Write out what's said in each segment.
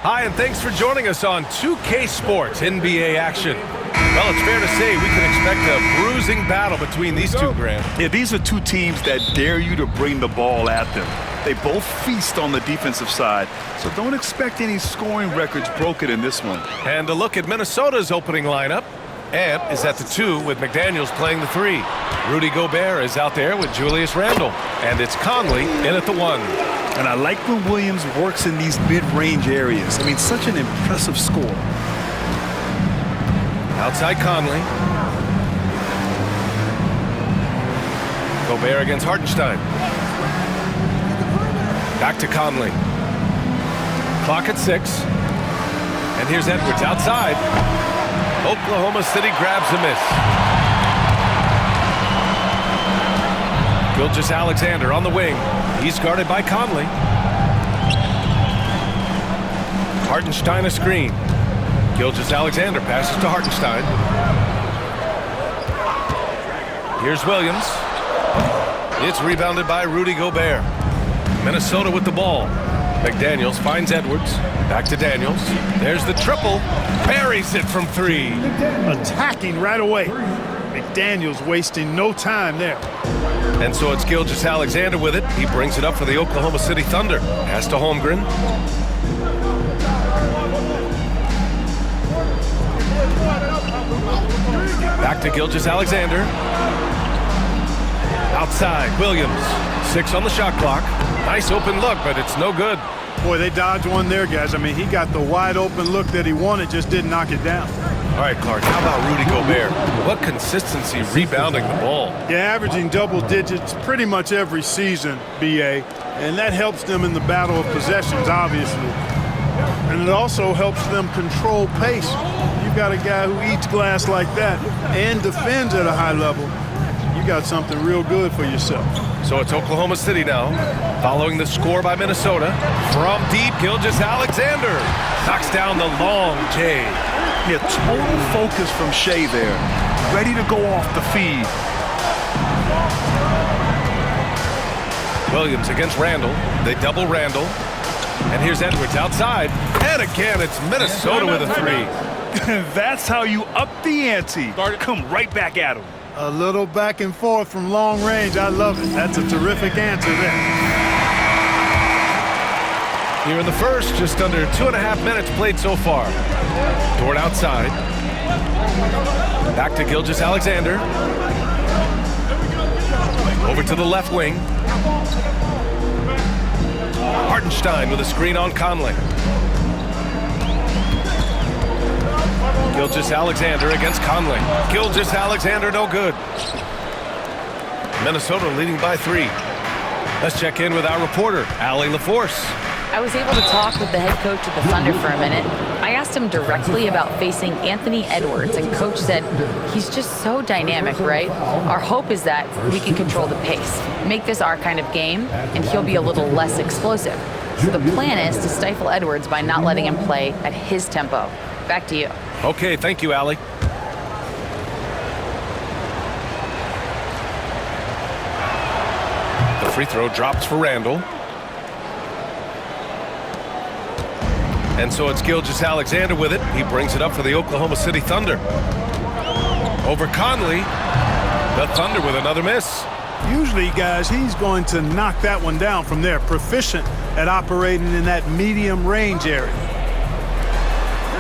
Hi, and thanks for joining us on 2K Sports NBA action. Well, it's fair to say we can expect a bruising battle between these two, Grant. Yeah, these are two teams that dare you to bring the ball at them. They both feast on the defensive side, so don't expect any scoring records broken in this one. And a look at Minnesota's opening lineup. Ant is at the 2 with McDaniels playing the 3. Rudy Gobert is out there with Julius Randle. And it's Conley in at the 1. And I like when Williams works in these mid-range areas. I mean, such an impressive score. Outside Conley. Gobert against Hartenstein. Back to Conley. Clock at 6. And here's Edwards outside. Oklahoma City grabs a miss. Gilgeous-Alexander on the wing. He's guarded by Conley. Hartenstein a screen. Gilgeous-Alexander passes to Hartenstein. Here's Williams. It's rebounded by Rudy Gobert. Minnesota with the ball. McDaniels finds Edwards. Back to Daniels. There's the triple. Buries it from 3. Attacking right away. McDaniels wasting no time there. And so it's Gilgeous-Alexander with it. He brings it up for the Oklahoma City Thunder. Pass to Holmgren. Back to Gilgeous-Alexander. Outside, Williams. 6 on the shot clock. Nice open look, but it's no good. Boy, they dodged one there, guys. I mean, he got the wide open look that he wanted, just didn't knock it down. All right, Clark, how about Rudy Gobert? What consistency rebounding the ball. Yeah, averaging double digits pretty much every season, B.A., and that helps them in the battle of possessions, obviously. And it also helps them control pace. You got a guy who eats glass like that and defends at a high level. You got something real good for yourself. So it's Oklahoma City now, following the score by Minnesota. From deep, Gilgeous-Alexander knocks down the long J. Yeah, total focus from Shea there. Ready to go off the feed. Williams against Randle. They double Randle. And here's Edwards outside. And again, it's Minnesota with a 3. That's how you up the ante. Come right back at him. A little back and forth from long range. I love it. That's a terrific answer there. Here in the first, just under 2.5 minutes played so far. Dort outside. Back to Gilgeous-Alexander. Over to the left wing. Hartenstein with a screen on Conley. Gilgeous-Alexander against Conley. Gilgeous-Alexander no good. Minnesota leading by 3. Let's check in with our reporter, Allie LaForce. I was able to talk with the head coach of the Thunder for a minute. I asked him directly about facing Anthony Edwards, and coach said he's just so dynamic, right? Our hope is that we can control the pace, make this our kind of game, and he'll be a little less explosive. So the plan is to stifle Edwards by not letting him play at his tempo. Back to you. Okay, thank you, Allie. The free throw drops for Randle. And so it's Gilgeous-Alexander with it. He brings it up for the Oklahoma City Thunder. Over Conley. The Thunder with another miss. Usually, guys, he's going to knock that one down from there. Proficient at operating in that medium range area.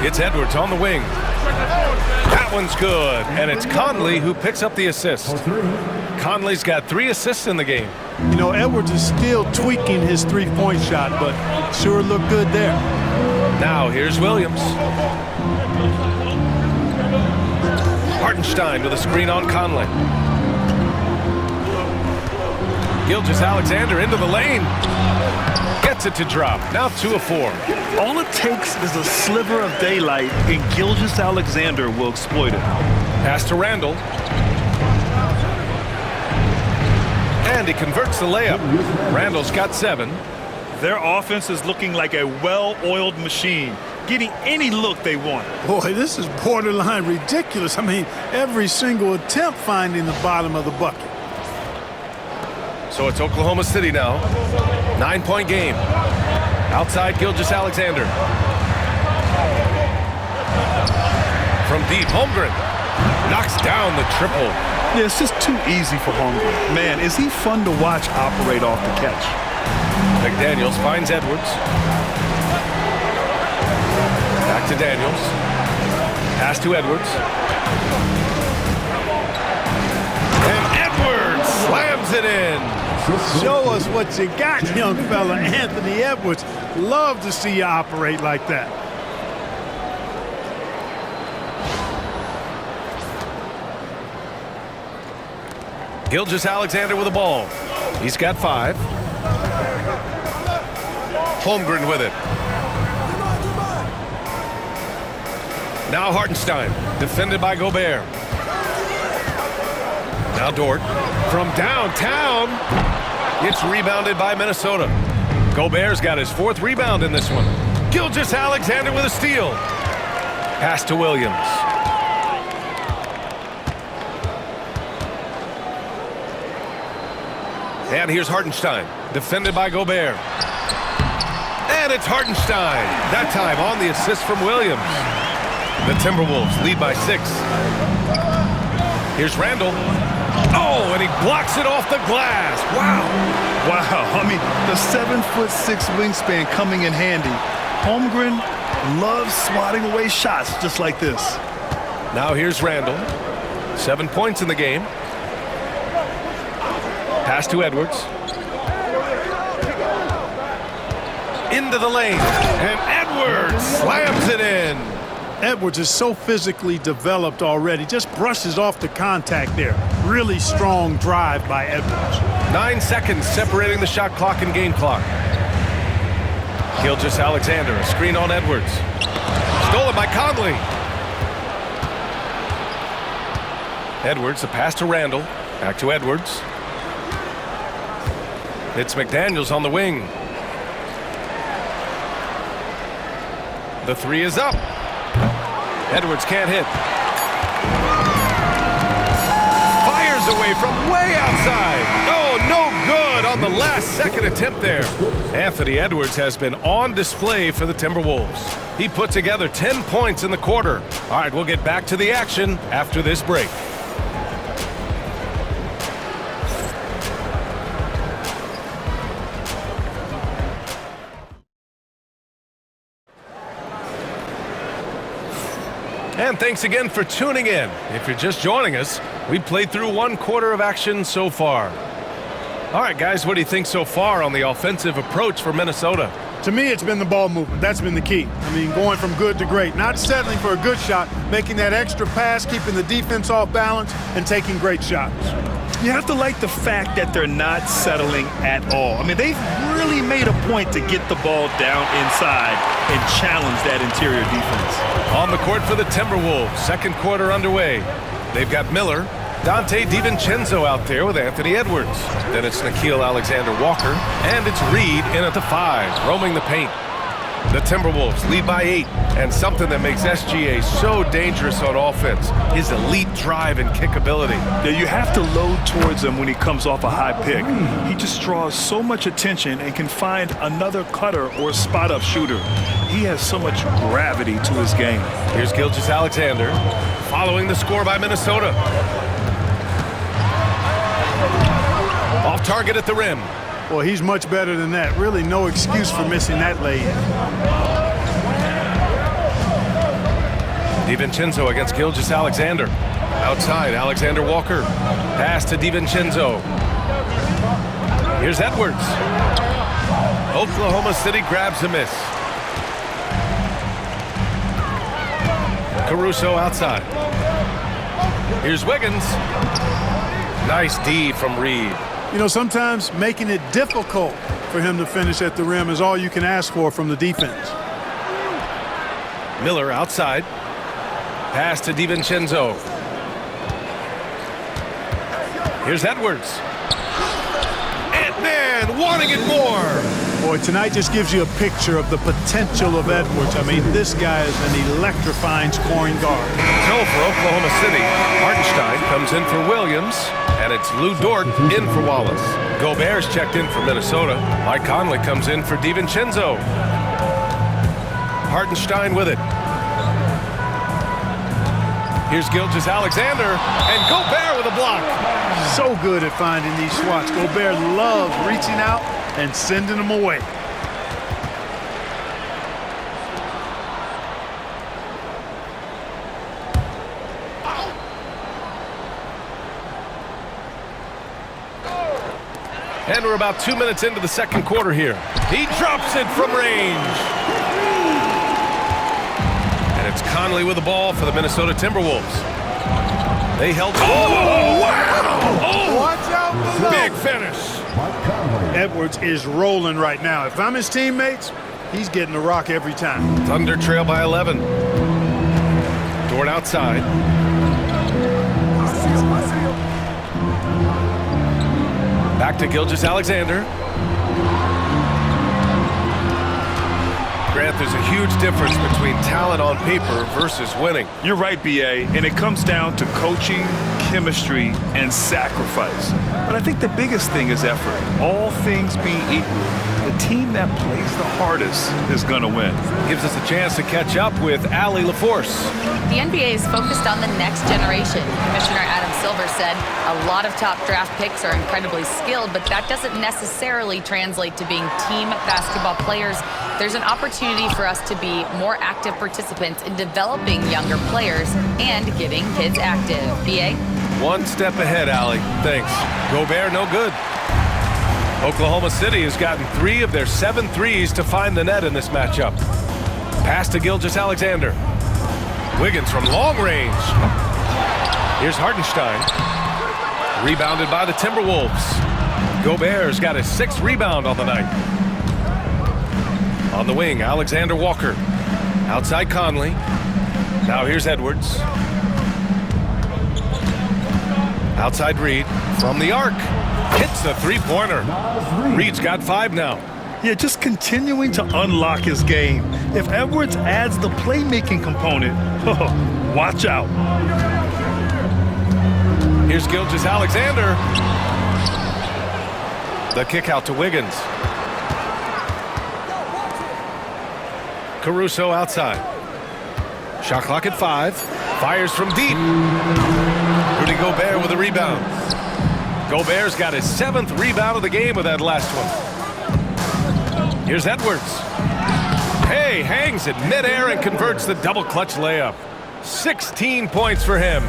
It's Edwards on the wing. That one's good. And it's Conley who picks up the assist. Conley's got 3 assists in the game. You know, Edwards is still tweaking his three-point shot, but sure looked good there. Now here's Williams. Hartenstein with a screen on Conley. Gilgeous-Alexander into the lane. Gets it to drop. Now 2 of 4. All it takes is a sliver of daylight, and Gilgeous-Alexander will exploit it. Pass to Randle. And he converts the layup. Randle's got 7. Their offense is looking like a well-oiled machine, getting any look they want. Boy, this is borderline ridiculous. I mean, every single attempt finding the bottom of the bucket. So it's Oklahoma City now. 9-point game. Outside Gilgeous-Alexander. From deep, Holmgren knocks down the triple. Yeah, it's just too easy for Holmgren. Man, is he fun to watch operate off the catch. McDaniels finds Edwards. Back to Daniels. Pass to Edwards. And Edwards slams it in. Show us what you got, young fella. Anthony Edwards. Love to see you operate like that. Gilgeous-Alexander with the ball. He's got 5. Holmgren with it. Now Hartenstein, defended by Gobert. Now Dort from downtown. It's rebounded by Minnesota. Gobert's got his 4th rebound in this one. Gilgeous-Alexander with a steal. Pass to Williams. And here's Hartenstein, defended by Gobert. And it's Hartenstein. That time on the assist from Williams. The Timberwolves lead by 6. Here's Randall. Oh, and he blocks it off the glass. Wow. Wow, I mean, the 7'6" wingspan coming in handy. Holmgren loves swatting away shots just like this. Now here's Randall. 7 points in the game. Pass to Edwards. Into the lane. And Edwards slams it in. Edwards is so physically developed already. Just brushes off the contact there. Really strong drive by Edwards. 9 seconds separating the shot clock and game clock. Gilgeous-Alexander, a screen on Edwards. Stolen by Conley. Edwards, the pass to Randall. Back to Edwards. It's McDaniels on the wing. The 3 is up. Edwards can't hit. Fires away from way outside. Oh, no good on the last second attempt there. Anthony Edwards has been on display for the Timberwolves. He put together 10 points in the quarter. All right, we'll get back to the action after this break. And thanks again for tuning in. If you're just joining us, we played through 1 quarter of action so far. All right, guys, what do you think so far on the offensive approach for Minnesota? To me, it's been the ball movement. That's been the key. I mean, going from good to great. Not settling for a good shot, making that extra pass, keeping the defense off balance, and taking great shots. You have to like the fact that they're not settling at all. I mean, they've really made a point to get the ball down inside and challenge that interior defense. On the court for the Timberwolves, 2nd quarter underway. They've got Miller, Dante DiVincenzo out there with Anthony Edwards. Then it's Nickeil Alexander-Walker, and it's Reed in at the 5, roaming the paint. The Timberwolves lead by 8, and something that makes SGA so dangerous on offense, his elite drive and kick ability. Yeah, you have to load towards him when he comes off a high pick. He just draws so much attention and can find another cutter or spot-up shooter. He has so much gravity to his game. Here's Gilgeous-Alexander, following the score by Minnesota. Off target at the rim. Boy, he's much better than that. Really no excuse for missing that lay-in. DiVincenzo against Gilgeous-Alexander. Outside, Alexander-Walker. Pass to DiVincenzo. Here's Edwards. Oklahoma City grabs a miss. Caruso outside. Here's Wiggins. Nice D from Reed. You know, sometimes making it difficult for him to finish at the rim is all you can ask for from the defense. Miller outside. Pass to DiVincenzo. Here's Edwards. Ant-Man wanting it more. Boy, tonight just gives you a picture of the potential of Edwards. I mean, this guy is an electrifying scoring guard. So for Oklahoma City, Hartenstein comes in for Williams, and it's Lou Dort in for Wallace. Gobert's checked in for Minnesota. Mike Conley comes in for Here's Gilgeous-Alexander, and Gobert with a block. So good at finding these swats. Gobert loves reaching out and sending them away. And we're about 2 minutes into the second quarter here. He drops it from range. And it's Conley with the ball for the Minnesota Timberwolves. They held. Oh, wow! Oh, watch out below. Big finish. Edwards is rolling right now. If I'm his teammates, he's getting the rock every time. Thunder trail by 11. Dort outside. Back to Gilgeous-Alexander. Grant, there's a huge difference between talent on paper versus winning. You're right, B.A., and it comes down to coaching, chemistry, and sacrifice. But I think the biggest thing is effort. All things being equal, the team that plays the hardest is going to win. Gives us a chance to catch up with Allie LaForce. The NBA is focused on the next generation. Commissioner Adam Silver said a lot of top draft picks are incredibly skilled, but that doesn't necessarily translate to being team basketball players. There's an opportunity for us to be more active participants in developing younger players and getting kids active. B.A.? One step ahead, Allie. Thanks. Gobert, no good. Oklahoma City has gotten 3 of their 7 threes to find the net in this matchup. Pass to Gilgeous-Alexander. Wiggins from long range. Here's Hartenstein. Rebounded by the Timberwolves. Gobert's got his 6th rebound on the night. On the wing, Alexander Walker. Outside Conley. Now here's Edwards. Outside Reed. From the arc. Hits the three-pointer. Reed's got 5 now. Yeah, just continuing to unlock his game. If Edwards adds the playmaking component, watch out. Here's Gilgeous-Alexander. The kick out to Wiggins. Caruso outside. Shot clock at 5. Fires from deep. Rudy Gobert with a rebound. Gobert's got his 7th rebound of the game with that last one. Here's Edwards. Hey, hangs in midair and converts the double clutch layup. 16 points for him.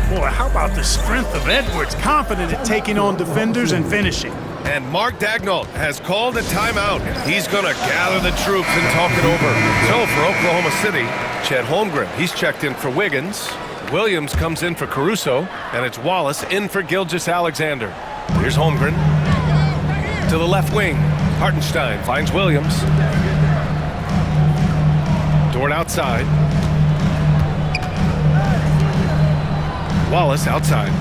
Boy, how about the strength of Edwards? Confident at taking on defenders and finishing. And Mark Daigneault has called a timeout. He's going to gather the troops and talk it over. So for Oklahoma City, Chet Holmgren. He's checked in for Wiggins. Williams comes in for Caruso. And it's Wallace in for Gilgeous-Alexander. Here's Holmgren. To the left wing. Hartenstein finds Williams. Dort outside. Wallace outside.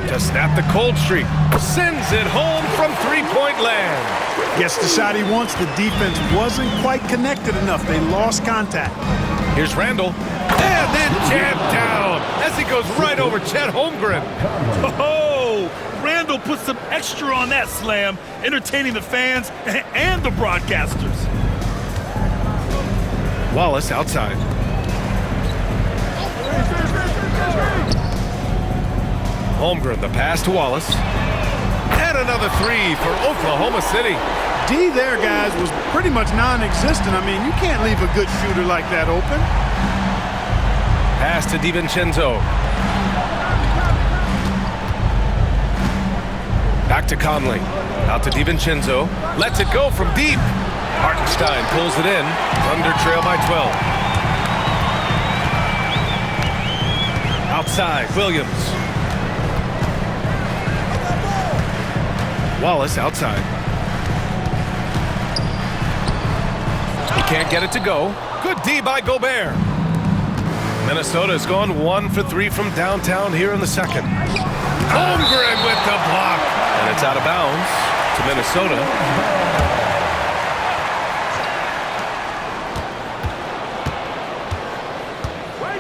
To snap the cold streak. Sends it home from three-point land. Gets the shot he wants. The defense wasn't quite connected enough. They lost contact. Here's Randall. And then jammed down as he goes right over Chet Holmgren. Oh, Randall put some extra on that slam, entertaining the fans and the broadcasters. Wallace outside. Holmgren, the pass to Wallace. And another 3 for Oklahoma City. D there, guys, was pretty much non-existent. I mean, you can't leave a good shooter like that open. Pass to DiVincenzo. Back to Conley. Out to DiVincenzo. Lets it go from deep. Hartenstein pulls it in. Thunder trail by 12. Outside, Williams. Wallace outside. He can't get it to go. Good D by Gobert. Minnesota's gone 1 for 3 from downtown here in the second. Holmgren with the block. And it's out of bounds to Minnesota.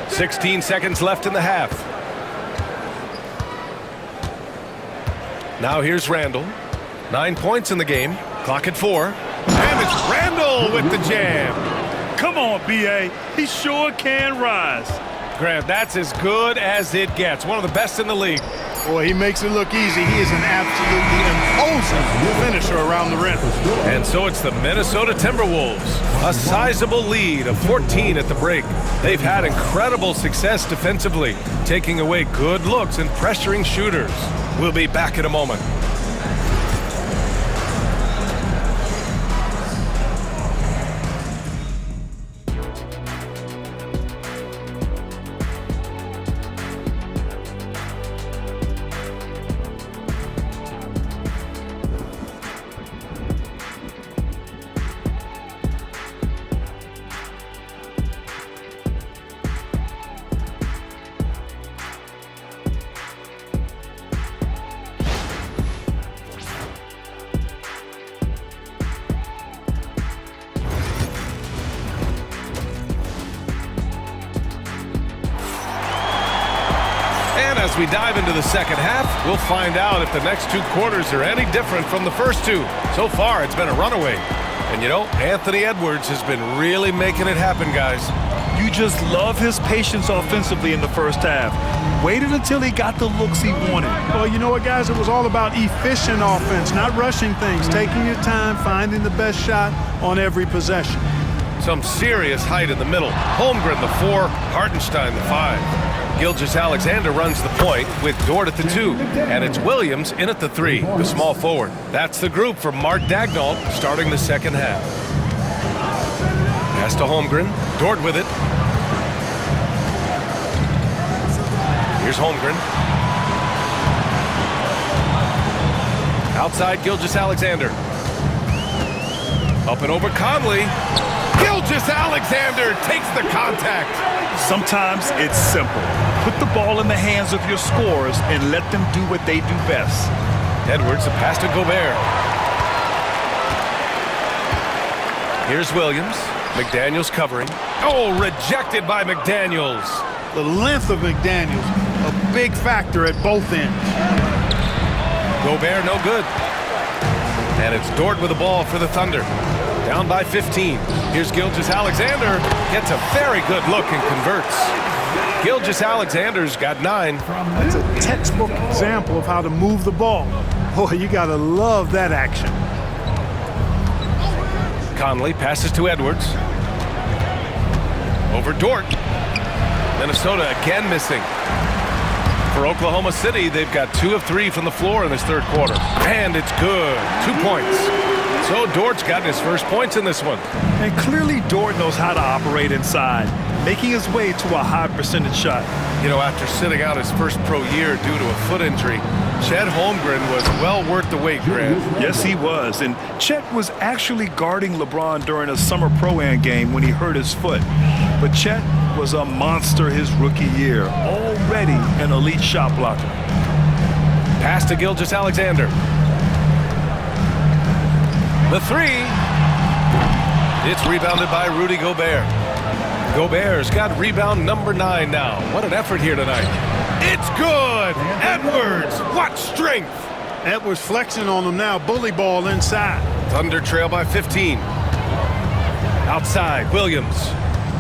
"16 seconds left in the half. Now here's Randall. 9 points in the game. Clock at 4. And it's Randall with the jam. Come on, B.A. He sure can rise. Grant, that's as good as it gets. One of the best in the league. Boy, he makes it look easy. He is an absolutely imposing finisher around the rim. And so it's the Minnesota Timberwolves. A sizable lead of 14 at the break. They've had incredible success defensively, taking away good looks and pressuring shooters. We'll be back in a moment. As we dive into the second half, we'll find out if the next two quarters are any different from the first two. So far, it's been a runaway. And you know, Anthony Edwards has been really making it happen, guys. You just love his patience offensively in the first half. Waited until he got the looks he wanted. Well, you know what, guys? It was all about efficient offense, not rushing things, taking your time, finding the best shot on every possession. Some serious height in the middle. Holmgren, the 4, Hartenstein, the 5. Gilgeous-Alexander runs the point with Dort at the 2, and it's Williams in at the 3, the small forward. That's the group for Mark Daigneault starting the second half. Pass to Holmgren, Dort with it. Here's Holmgren. Outside Gilgeous-Alexander. Up and over Conley. Gilgeous-Alexander takes the contact. Sometimes it's simple. Put the ball in the hands of your scorers and let them do what they do best. Edwards, the pass to Gobert. Here's Williams. McDaniels covering. Oh, rejected by McDaniels. The length of McDaniels, a big factor at both ends. Gobert, no good. And it's Dort with the ball for the Thunder. Down by 15. Here's Gilgeous-Alexander. Gets a very good look and converts. Gilgeous-Alexander's got 9. That's a textbook example of how to move the ball. Boy, you got to love that action. Conley passes to Edwards. Over Dort. Minnesota again missing. For Oklahoma City, they've got 2 of 3 from the floor in this third quarter. And it's good. 2 points. So Dort's gotten his first points in this one. And clearly Dort knows how to operate inside, making his way to a high percentage shot. You know, after sitting out his first pro year due to a foot injury, Chet Holmgren was well worth the wait, Grant. Yes, he was. And Chet was actually guarding LeBron during a summer Pro-Am game when he hurt his foot. But Chet was a monster his rookie year, already an elite shot blocker. Pass to Gilgeous-Alexander. The 3. It's rebounded by Rudy Gobert. Gobert's got rebound number 9 now. What an effort here tonight. It's good. Edwards, what strength. Edwards flexing on them now. Bully ball inside. Thunder trail by 15. Outside, Williams.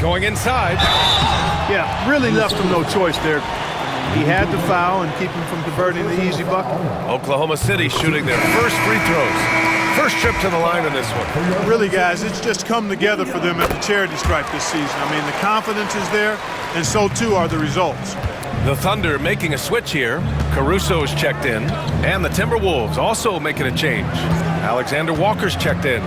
Going inside. Yeah, really left him no choice there. He had to foul and keep him from converting the easy bucket. Oklahoma City shooting their first free throws. First trip to the line in this one. Really, guys, it's just come together for them at the charity stripe this season. I mean, the confidence is there, and so too are the results. The Thunder making a switch here. Caruso is checked in, and the Timberwolves also making a change. Alexander Walker's checked in.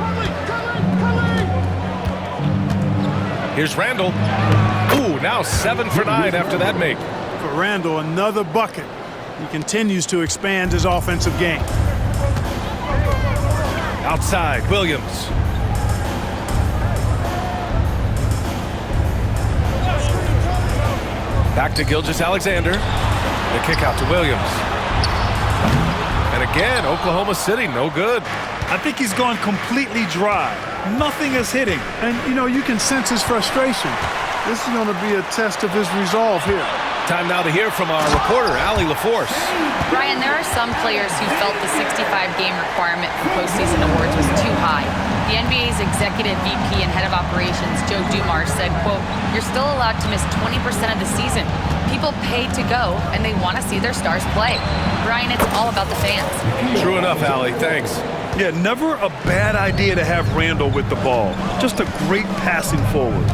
Here's Randall. Ooh, now 7 for 9 after that make. For Randall, another bucket. He continues to expand his offensive game. Outside, Williams. Back to Gilgeous-Alexander. The kick out to Williams. And again, Oklahoma City, no good. I think he's gone completely dry. Nothing is hitting. And, you know, you can sense his frustration. This is going to be a test of his resolve here. Time now to hear from our reporter, Allie LaForce. Brian, there are some players who felt the 65-game requirement for postseason awards was too high. The NBA's executive VP and head of operations, Joe Dumars, said, quote, "You're still allowed to miss 20% of the season. People pay to go, and they want to see their stars play." Brian, it's all about the fans. True enough, Allie. Thanks. Yeah, never a bad idea to have Randall with the ball. Just a great passing forward.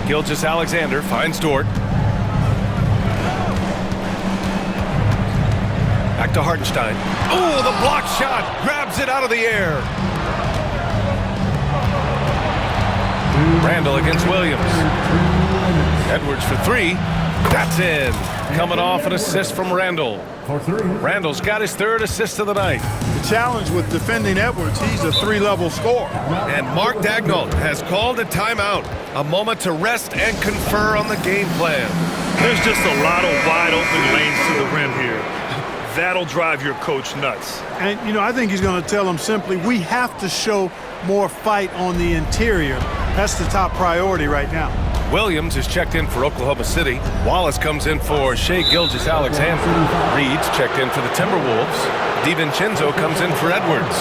Gilgeous-Alexander finds Dort. Back to Hartenstein. Oh, the block shot. Grabs it out of the air. Randall against Williams. Edwards for three. That's in. Coming off an assist from Randall. Randall's got his third assist of the night. The challenge with defending Edwards, he's a three-level scorer. And Mark Daigneault has called a timeout. A moment to rest and confer on the game plan. There's just a lot of wide open lanes to the rim here. That'll drive your coach nuts. And, you know, I think he's going to tell them simply, we have to show more fight on the interior. That's the top priority right now. Williams is checked in for Oklahoma City. Wallace comes in for Shai Gilgeous-Alexander. Reed's checked in for the Timberwolves. DiVincenzo comes in for Edwards.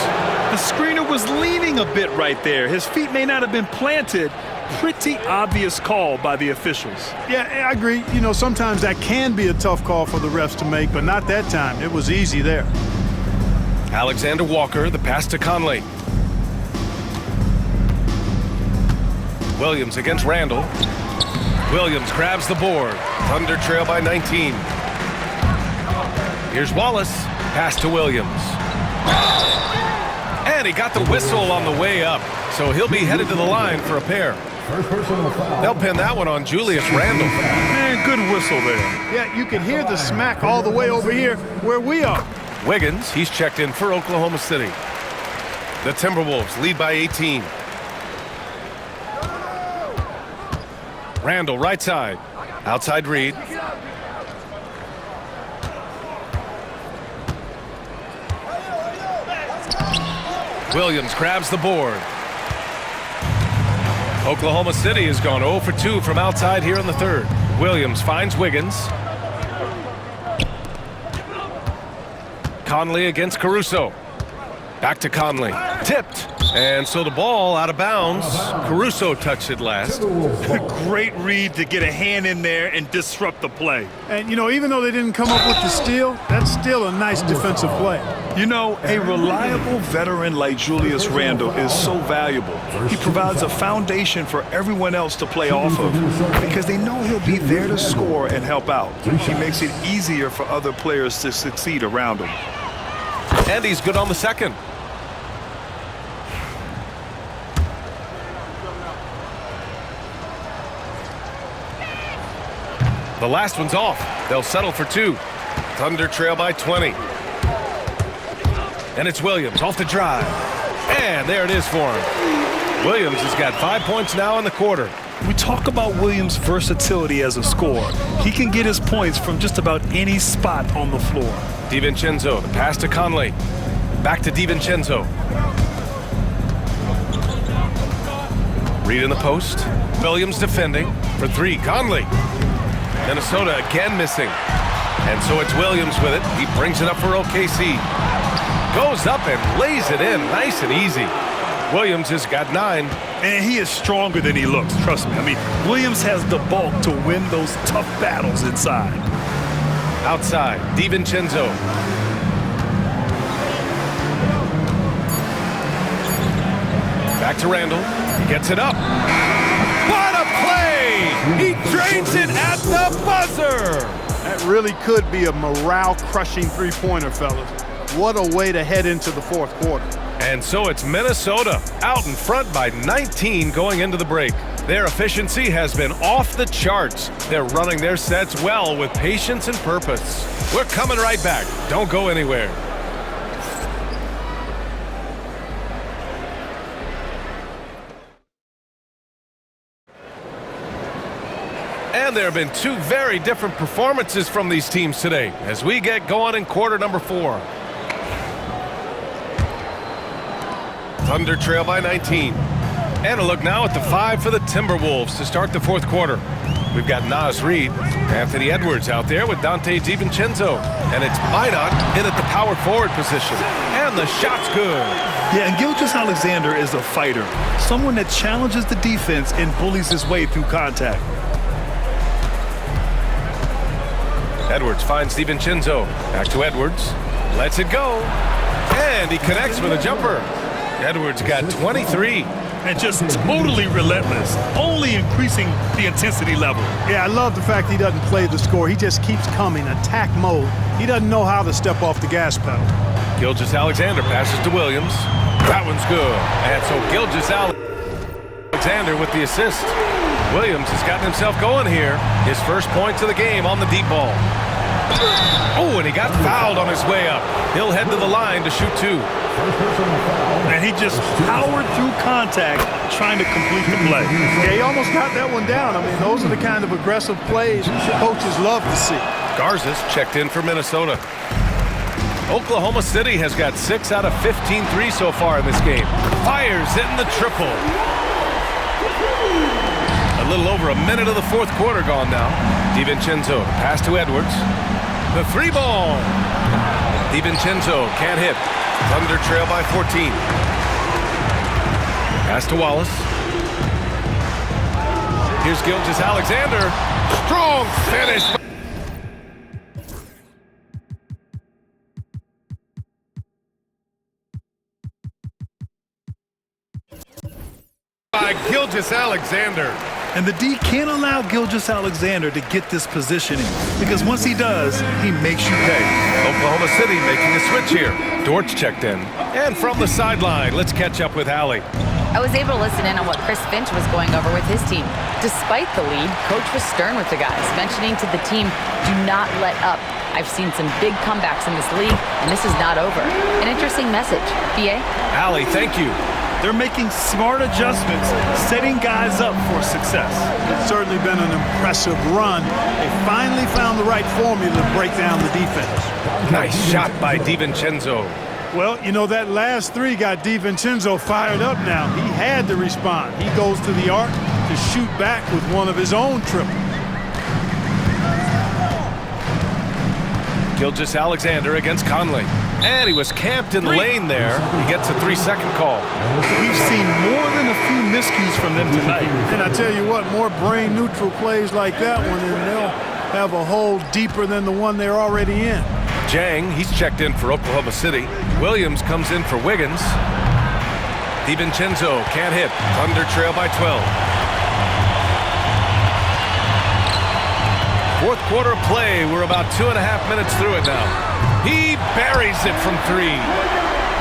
The screener was leaning a bit right there. His feet may not have been planted. Pretty obvious call by the officials. Yeah, I agree. You know, sometimes that can be a tough call for the refs to make, but not that time. It was easy there. Alexander Walker, the pass to Conley. Williams against Randall. Williams grabs the board. Thunder trail by 19. Here's Wallace. Pass to Williams. And he got the whistle on the way up, so he'll be headed to the line for a pair. They'll pin that one on Julius Randle. Man, good whistle there. Yeah, you can hear the smack all the way over here where we are. Wiggins, he's checked in for Oklahoma City. The Timberwolves lead by 18. Randall, right side. Outside Reed. Williams grabs the board. Oklahoma City has gone 0 for 2 from outside here in the third. Williams finds Wiggins. Conley against Caruso. Back to Conley. Tipped. And so the ball out of bounds. Caruso touched it last. Great read to get a hand in there and disrupt the play. And, you know, even though they didn't come up with the steal, that's still a nice defensive play. You know, a reliable veteran like Julius Randle is so valuable. He provides a foundation for everyone else to play off of because they know he'll be there to score and help out. He makes it easier for other players to succeed around him. And he's good on the second. The last one's off. They'll settle for 2. Thunder trail by 20. And it's Williams off the drive. And there it is for him. Williams has got 5 points now in the quarter. We talk about Williams' versatility as a scorer. He can get his points from just about any spot on the floor. DiVincenzo, the pass to Conley. Back to DiVincenzo. Reed in the post. Williams defending for 3. Conley. Minnesota again missing. And so it's Williams with it. He brings it up for OKC. Goes up and lays it in nice and easy. Williams has got 9. And he is stronger than he looks, trust me. I mean, Williams has the bulk to win those tough battles inside. Outside, DiVincenzo. Back to Randall. He gets it up. What a play! He drains it at the buzzer! That really could be a morale-crushing three-pointer, fellas. What a way to head into the fourth quarter. And so it's Minnesota out in front by 19 going into the break. Their efficiency has been off the charts. They're running their sets well with patience and purpose. We're coming right back. Don't go anywhere. And there have been 2 very different performances from these teams today as we get going in quarter number 4. Thunder trail by 19. And a look now at the 5 for the Timberwolves to start the fourth quarter. We've got Naz Reid, Anthony Edwards out there with Dante DiVincenzo. And it's Minot in at the power forward position. And the shot's good. Yeah, and Gilgeous-Alexander is a fighter. Someone that challenges the defense and bullies his way through contact. Edwards finds DiVincenzo. Back to Edwards. Lets it go. And he connects with a jumper. Edwards got 23. And just totally relentless, only increasing the intensity level. Yeah, I love the fact he doesn't play the score. He just keeps coming, attack mode. He doesn't know how to step off the gas pedal. Gilgeous-Alexander passes to Williams. That one's good. And so Gilgeous-Alexander with the assist. Williams has gotten himself going here. His first points of the game on the deep ball. Oh, and he got fouled on his way up. He'll head to the line to shoot two. And he just powered through contact trying to complete the play. Yeah, he almost got that one down. I mean, those are the kind of aggressive plays coaches love to see. Garza's checked in for Minnesota. Oklahoma City has got 6 out of 15 threes so far in this game. Fires in the triple. A little over a minute of the fourth quarter gone now. DiVincenzo, pass to Edwards. The three ball. DiVincenzo can't hit. Thunder trail by 14. Pass to Wallace. Here's Gilgeous-Alexander. Strong finish. By Gilgeous-Alexander. And the D can't allow Gilgeous-Alexander to get this positioning, because once he does, he makes you pay. Oklahoma City making a switch here. Dortch checked in. And from the sideline, let's catch up with Allie. I was able to listen in on what Chris Finch was going over with his team. Despite the lead, Coach was stern with the guys, mentioning to the team, do not let up. I've seen some big comebacks in this league, and this is not over. An interesting message. B.A.? Allie, thank you. They're making smart adjustments, setting guys up for success. It's certainly been an impressive run. They finally found the right formula to break down the defense. Nice shot by DiVincenzo. Well, you know, that last three got DiVincenzo fired up now. He had to respond. He goes to the arc to shoot back with one of his own triples. Gilgeous-Alexander against Conley. And he was camped in the lane there. He gets a 3-second call. We've seen more than a few miscues from them tonight. And I tell you what, more brain-neutral plays like that one, and they'll have a hole deeper than the one they're already in. Jang, he's checked in for Oklahoma City. Williams comes in for Wiggins. DiVincenzo can't hit. Thunder trail by 12. Fourth quarter play. We're about 2.5 minutes through it now. He buries it from three.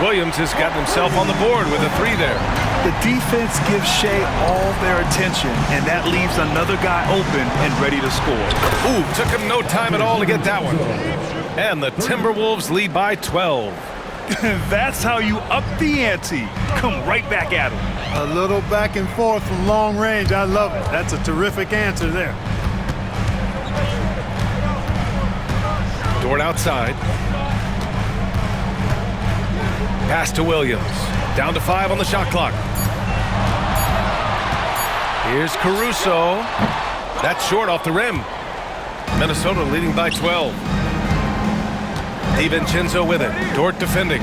Williams has gotten himself on the board with a three there. The defense gives Shea all their attention, and that leaves another guy open and ready to score. Ooh, took him no time at all to get that one. And the Timberwolves lead by 12. That's how you up the ante. Come right back at him. A little back and forth from long range. I love it. That's a terrific answer there. Dort outside. Pass to Williams. Down to 5 on the shot clock. Here's Caruso. That's short off the rim. Minnesota leading by 12. DiVincenzo with it. Dort defending.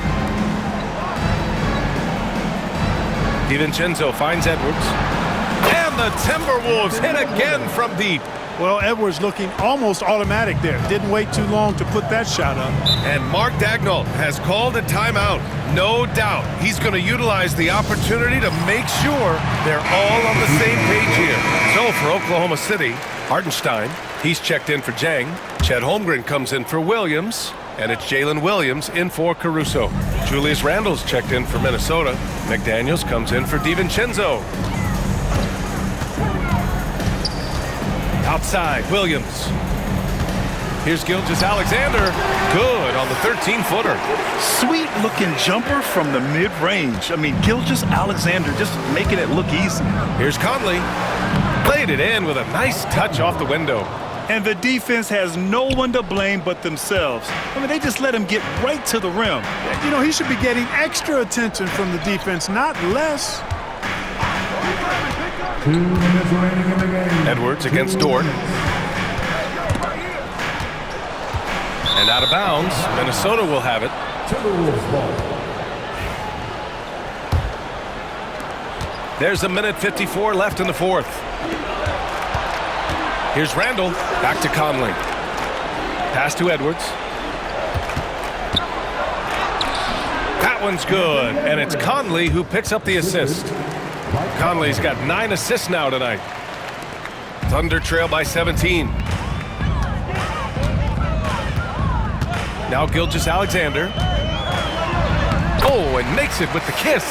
DiVincenzo finds Edwards. And the Timberwolves hit again from deep. Well, Edwards looking almost automatic there. Didn't wait too long to put that shot up. And Mark Daigneault has called a timeout. No doubt he's going to utilize the opportunity to make sure they're all on the same page here. So for Oklahoma City, Hartenstein, he's checked in for Jang. Chet Holmgren comes in for Williams. And it's Jalen Williams in for Caruso. Julius Randle's checked in for Minnesota. McDaniels comes in for DiVincenzo. Outside, Williams. Here's Gilgeous-Alexander. Good on the 13-footer. Sweet-looking jumper from the mid-range. I mean, Gilgeous-Alexander just making it look easy. Here's Conley. Played it in with a nice touch off the window. And the defense has no one to blame but themselves. I mean, they just let him get right to the rim. You know, he should be getting extra attention from the defense, not less. 2 minutes remaining in the game. Edwards against Dort. And out of bounds. Minnesota will have it. Timberwolves ball. There's 1:54 left in the fourth. Here's Randall. Back to Conley. Pass to Edwards. That one's good. And it's Conley who picks up the assist. Conley's got 9 assists now tonight. Thunder trail by 17. Now Gilgeous-Alexander. Oh, and makes it with the kiss.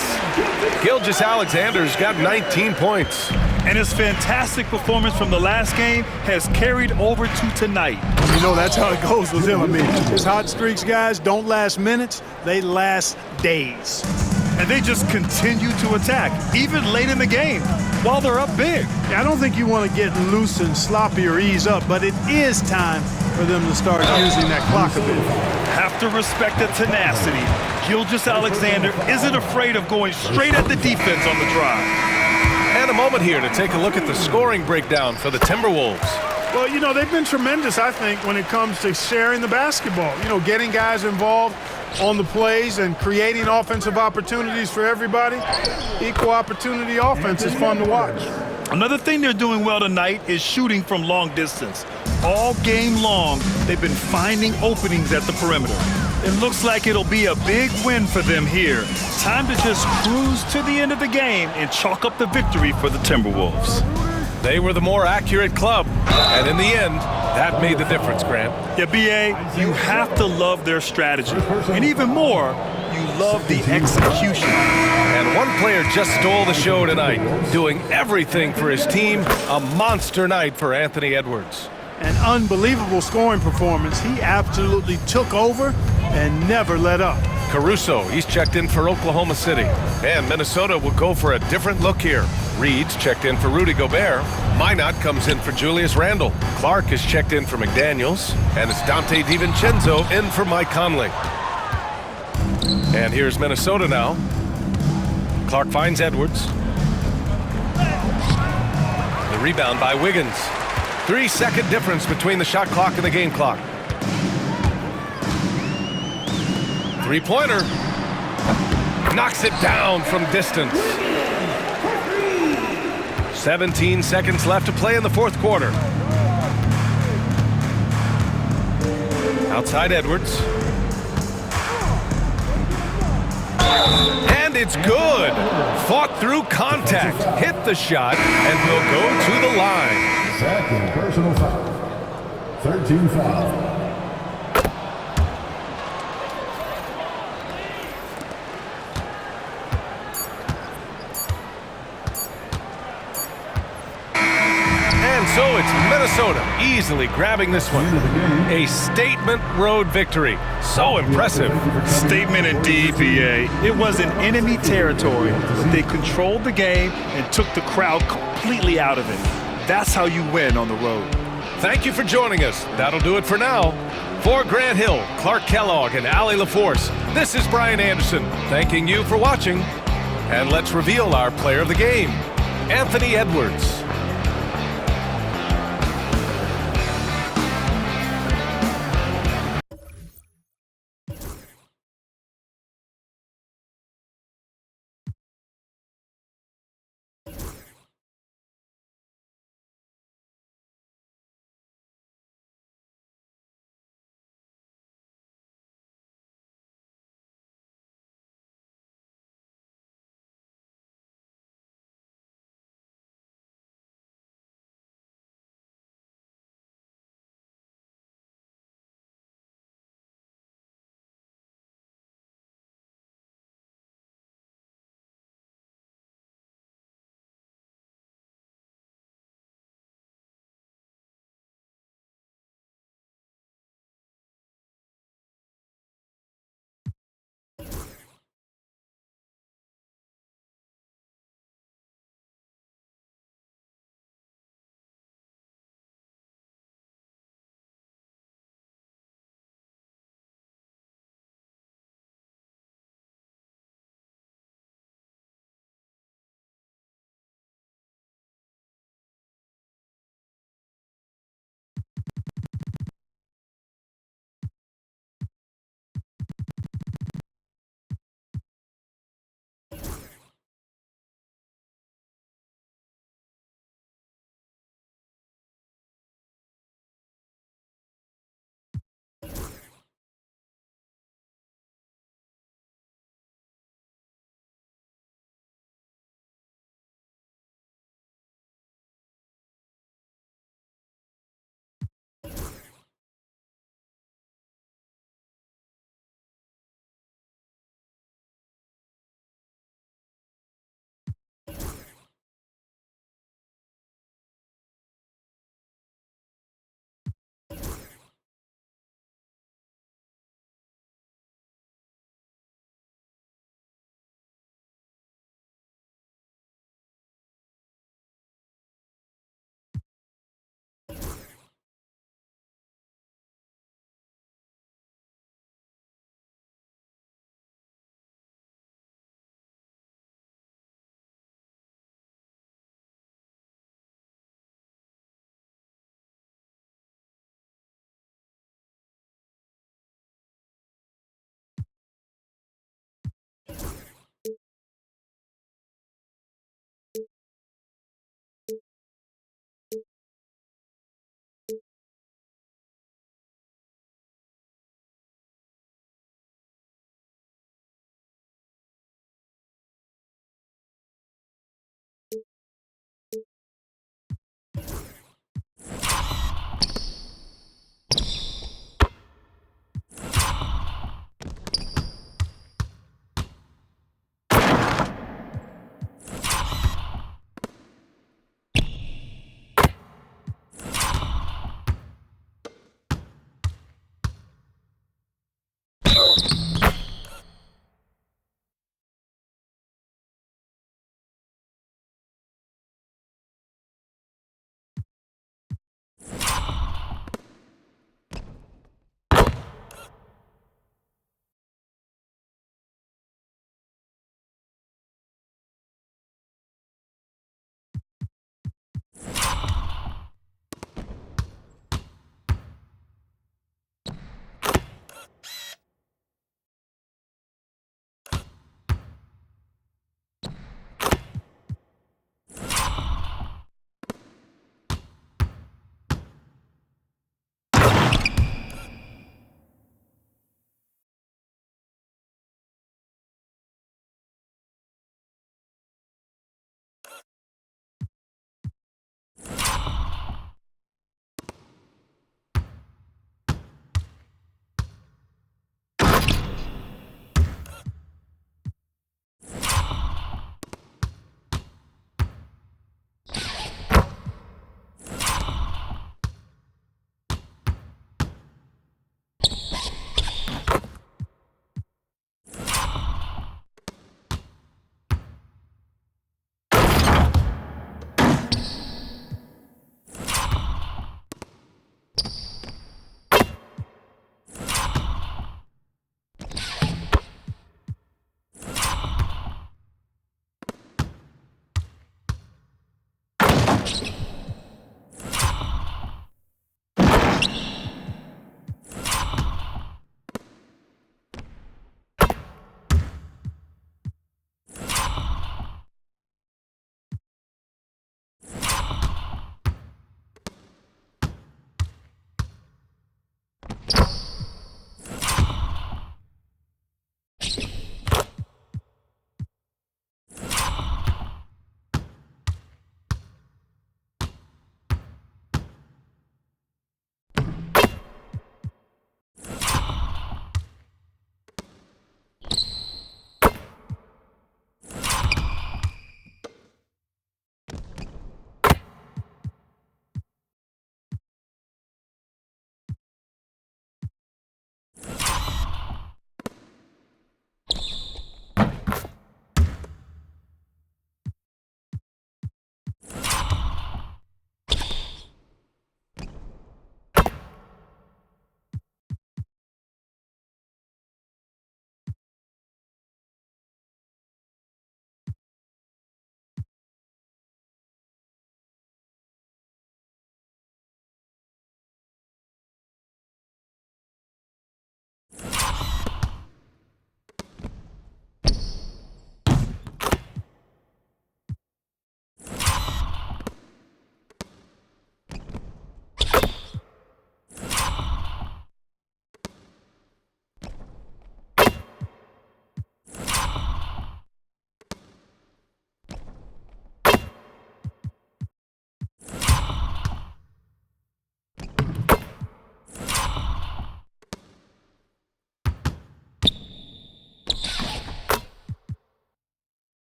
Gilgeous-Alexander's got 19 points. And his fantastic performance from the last game has carried over to tonight. You know, that's how it goes with him. I mean, his hot streaks, guys, don't last minutes. They last days. And they just continue to attack, even late in the game, while they're up big. I don't think you want to get loose and sloppy or ease up, but it is time for them to start using that clock a bit. Have to respect the tenacity. Gilgeous-Alexander isn't afraid of going straight at the defense on the drive. And a moment here to take a look at the scoring breakdown for the Timberwolves. Well, you know, they've been tremendous, I think, when it comes to sharing the basketball. You know, getting guys involved on the plays and creating offensive opportunities for everybody. Equal opportunity offense is fun to watch. Another thing they're doing well tonight is shooting from long distance. All game long, they've been finding openings at the perimeter. It looks like it'll be a big win for them here. Time to just cruise to the end of the game and chalk up the victory for the Timberwolves. They were the more accurate club, and in the end, that made the difference, Grant. Yeah, B.A., you have to love their strategy. And even more, you love the execution. And one player just stole the show tonight, doing everything for his team. A monster night for Anthony Edwards. An unbelievable scoring performance. He absolutely took over and never let up. Caruso, he's checked in for Oklahoma City. And Minnesota will go for a different look here. Reed's checked in for Rudy Gobert. Minot comes in for Julius Randle. Clark is checked in for McDaniels. And it's Dante DiVincenzo in for Mike Conley. And here's Minnesota now. Clark finds Edwards. The rebound by Wiggins. 3-second difference between the shot clock and the game clock. Three-pointer. Knocks it down from distance. 17 seconds left to play in the fourth quarter. Outside Edwards. And it's good. Fought through contact. Hit the shot and will go to the line. Second personal foul. 13 foul. And so it's Minnesota easily grabbing this one. A statement road victory. So impressive. Statement indeed, B.A. It was in enemy territory, but they controlled the game and took the crowd completely out of it. That's how you win on the road. Thank you for joining us. That'll do it for now. For Grant Hill, Clark Kellogg, and Allie LaForce, this is Brian Anderson thanking you for watching. And let's reveal our player of the game, Anthony Edwards.